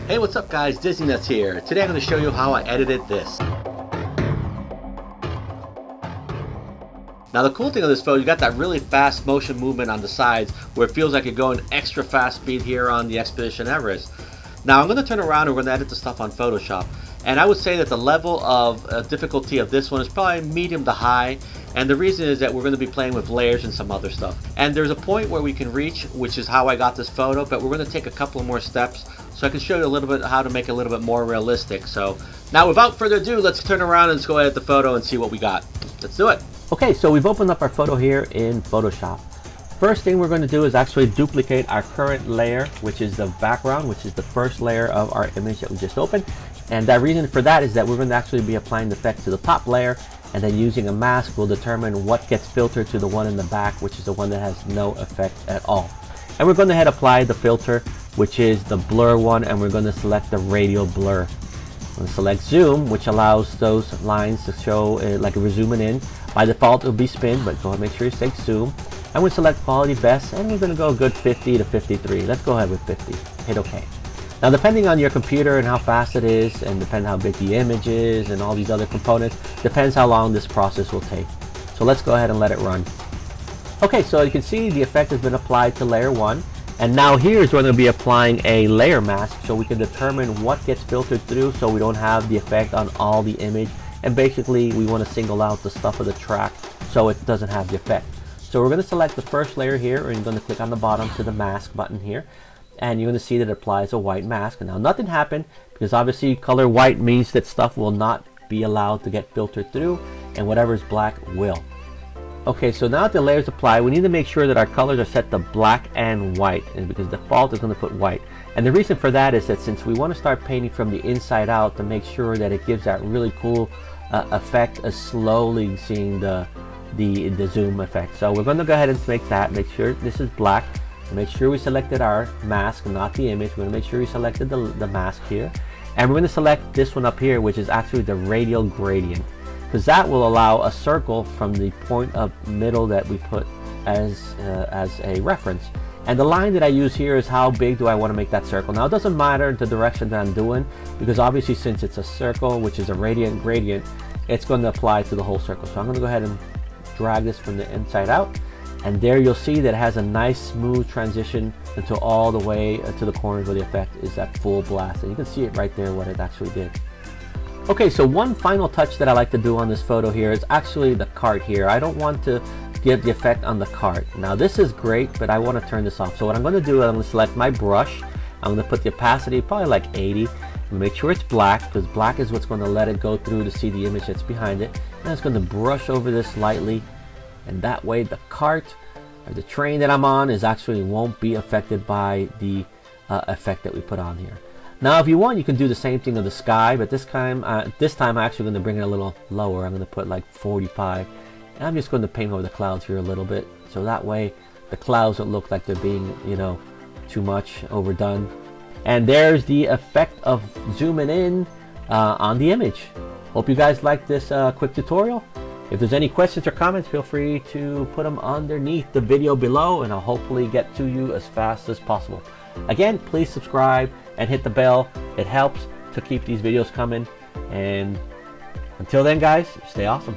Hey, what's up guys, Disney Nuts here. Today I'm going to show you how I edited this. Now the cool thing of this photo, you got that really fast motion movement on the sides where it feels like you're going extra fast speed here on the Expedition Everest. Now I'm going to turn around and we're going to edit the stuff on Photoshop. And I would say that the level of difficulty of this one is probably medium to high. And the reason is that we're going to be playing with layers and some other stuff. And there's a point where we can reach, which is how I got this photo, but we're going to take a couple more steps so I can show you a little bit how to make it a little bit more realistic. So now without further ado, let's turn around and let's go edit the photo and see what we got. Let's do it. Okay, so we've opened up our photo here in Photoshop. First thing we're going to do is actually duplicate our current layer, which is the background, which is the first layer of our image that we just opened. And the reason for that is that we're going to actually be applying the effect to the top layer, and then using a mask will determine what gets filtered to the one in the back, which is the one that has no effect at all. And we're going to head apply the filter, which is the blur one, and we're going to select the radial blur. I'm going to select zoom, which allows those lines to show like we're zooming in. By default it'll be spin, but go ahead and make sure you select zoom. And we select quality best, and we're going to go a good 50 to 53. Let's go ahead with 50. Hit OK. Now depending on your computer and how fast it is, and depending how big the image is and all these other components, depends how long this process will take. So let's go ahead and let it run. Okay, so you can see the effect has been applied to layer 1. And now here's where we're going to be applying a layer mask so we can determine what gets filtered through so we don't have the effect on all the image. And basically we want to single out the stuff of the track so it doesn't have the effect. So we're going to select the first layer here, and you're going to click on the bottom to the mask button here. And you're going to see that it applies a white mask. And now nothing happened because obviously color white means that stuff will not be allowed to get filtered through, and whatever is black will. Okay, so now that the layers apply, we need to make sure that our colors are set to black and white, and because default is going to put white. And the reason for that is that since we want to start painting from the inside out to make sure that it gives that really cool effect of slowly seeing the zoom effect. So we're going to go ahead and make that, make sure this is black. Make sure we selected our mask, not the image. We're going to make sure we selected the mask here. And we're going to select this one up here, which is actually the radial gradient, because that will allow a circle from the point of middle that we put as a reference. And the line that I use here is how big do I want to make that circle. Now it doesn't matter the direction that I'm doing, because obviously since it's a circle, which is a radiant gradient, it's going to apply to the whole circle. So I'm going to go ahead and drag this from the inside out. And there you'll see that it has a nice smooth transition until all the way to the corners where the effect is at full blast. And you can see it right there what it actually did. Okay, so one final touch that I like to do on this photo here is actually the cart here. I don't want to give the effect on the cart. Now this is great, but I want to turn this off. So what I'm going to do is I'm going to select my brush. I'm going to put the opacity probably like 80. Make sure it's black, because black is what's going to let it go through to see the image that's behind it. And it's going to brush over this lightly. And that way the cart or the train that I'm on is actually won't be affected by the effect that we put on here. Now if you want, you can do the same thing of the sky, but this time I'm actually going to bring it a little lower. I'm going to put like 45, and I'm just going to paint over the clouds here a little bit, so that way the clouds don't look like they're being, you know, too much overdone. And there's the effect of zooming in on the image. Hope you guys liked this quick tutorial. If there's any questions or comments, feel free to put them underneath the video below, and I'll hopefully get to you as fast as possible. Again, please subscribe and hit the bell. It helps to keep these videos coming. And until then, guys, stay awesome.